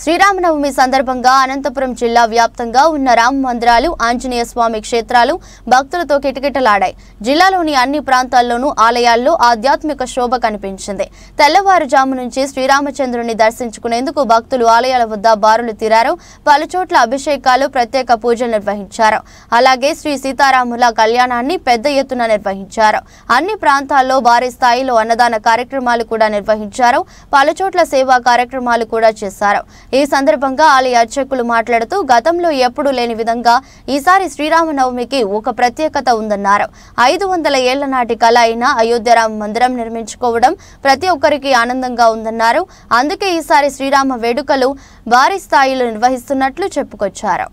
శ్రీరామనవమి సందర్భంగా అనంతపురం జిల్లా వ్యాప్తంగా ఉన్న రామ మందిరాలు, ఆంజనేయ స్వామి క్షేత్రాలు భక్తులతో కిటకిటలాడాయి. జిల్లాలోని అన్ని ప్రాంతాల్లోనూ ఆలయాల్లో ఆధ్యాత్మిక శోభ కనిపించింది. తెల్లవారుజాము నుంచి శ్రీరామచంద్రుని దర్శించుకునేందుకు భక్తులు ఆలయాల వద్ద బారులు తీరారు. పలుచోట్ల అభిషేకాలు, ప్రత్యేక పూజలు నిర్వహించారు. అలాగే శ్రీ సీతారాముల కళ్యాణాన్ని పెద్ద ఎత్తున నిర్వహించారు. అన్ని ప్రాంతాల్లో భారీ స్థాయిలో అన్నదాన కార్యక్రమాలు కూడా నిర్వహించారు. పలుచోట్ల సేవా కార్యక్రమాలు కూడా చేశారు. ఈ సందర్భంగా ఆలయ అర్చకులు మాట్లాడుతూ గతంలో ఎప్పుడూ లేని విధంగా ఈసారి శ్రీరామనవమికి ఒక ప్రత్యేకత ఉందన్నారు. 500 ఏళ్ల నాటి కళ అయిన అయోధ్య రామ మందిరం నిర్మించుకోవడం ప్రతి ఒక్కరికి ఆనందంగా ఉందన్నారు. అందుకే ఈసారి శ్రీరామ వేడుకలు భారీ స్థాయిలో నిర్వహిస్తున్నట్లు చెప్పుకొచ్చారు.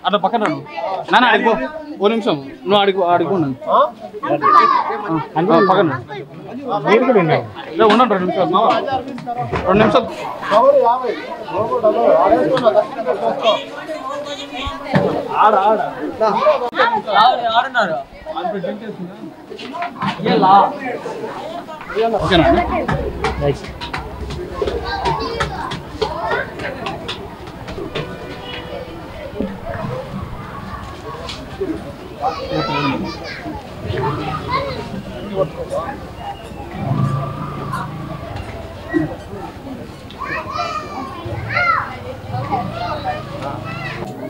అట్లా పక్కన నాన్న అడిగో ఓ నిమిషం నువ్వు అడుగు పక్కన ఉండండి 2 నిమిషాలు 2 నిమిషాలు ఓకేనా.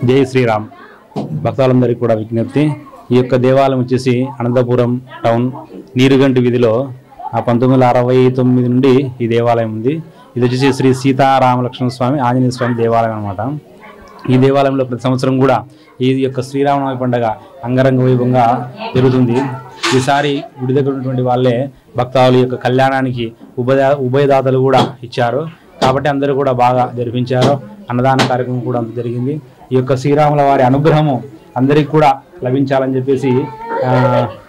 జై శ్రీరామ్. భక్తులందరికీ కూడా విజ్ఞప్తి, ఈ యొక్క దేవాలయం వచ్చేసి అనంతపురం టౌన్ నీరుగంటి వీధిలో 1969 నుండి ఈ దేవాలయం ఉంది. ఇది వచ్చేసి శ్రీ సీతారామలక్ష్మణ స్వామి ఆంజనేయ స్వామి దేవాలయం అన్నమాట. ఈ దేవాలయంలో ప్రతి సంవత్సరం కూడా ఈ యొక్క శ్రీరామనవమి పండుగ అంగరంగ వైభవంగా జరుగుతుంది. ఈసారి గుడి దగ్గర ఉన్నటువంటి వాళ్ళే భక్తుల యొక్క కళ్యాణానికి ఉభయదాతలు కూడా ఇచ్చారు. కాబట్టి అందరూ కూడా బాగా జరిపించారు. అన్నదాన కార్యక్రమం కూడా అంత జరిగింది. ఈ యొక్క శ్రీరాముల వారి అనుగ్రహము అందరికీ కూడా లభించాలని చెప్పేసి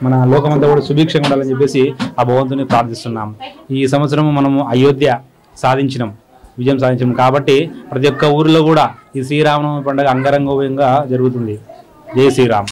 మన లోకమంతా కూడా సుభిక్షంగా ఉండాలని చెప్పేసి ఆ భగవంతుని ప్రార్థిస్తున్నాం. ఈ సంవత్సరం మనము అయోధ్య విజయం సాధించినాం కాబట్టి ప్రతి ఒక్క ఊరిలో కూడా ఈ శ్రీరామనవమి పండుగ అంగరంగ వైభవంగా జరుగుతుంది. జై శ్రీరామ్.